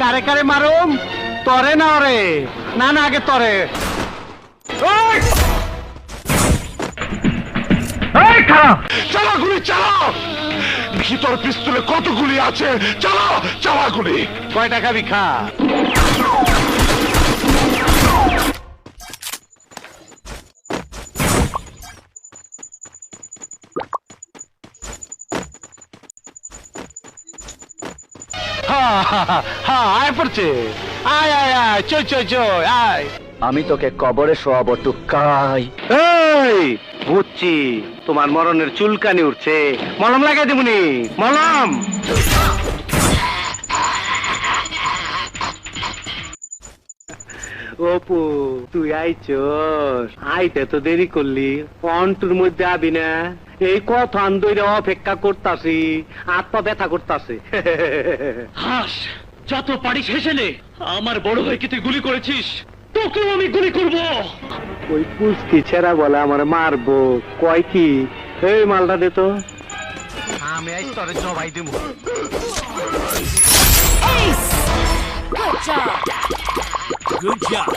কারে কারে মারুম তরে না ওরে না না আগে তরে চালা গুলি চালাও ভিতর পিস্তলে কত গুলি আছে চালাও চালা গুলি কয় টাকা বিখা আয় পড়ছে আয় আয় আয় চই চই চই আয় আমি তোকে কবরে শোয়াবো টুকাই। এই বুঝছি তোমার মরণের চুলকানি উঠছে মলম লাগাই দেবুনি মলম অপু তুই আইছস আইতে তো দেরি করলি অন্টুর মধ্যে আবি না এই কথা আন্দোলনে অপেক্ষা করতাছি হাত পা ব্যথা করতাছে হাস যত পারিস হেসে নে। আমার বড় ভাইকে তুই গুলি করেছিস, তোকেও আমি গুলি করব। ওই পুষ্টি ছেড়া বলে আমার মারবো কয় কি এই মালটা দে তো আমি আজ তোরে জবাই দিব Ace! Good job! Good job.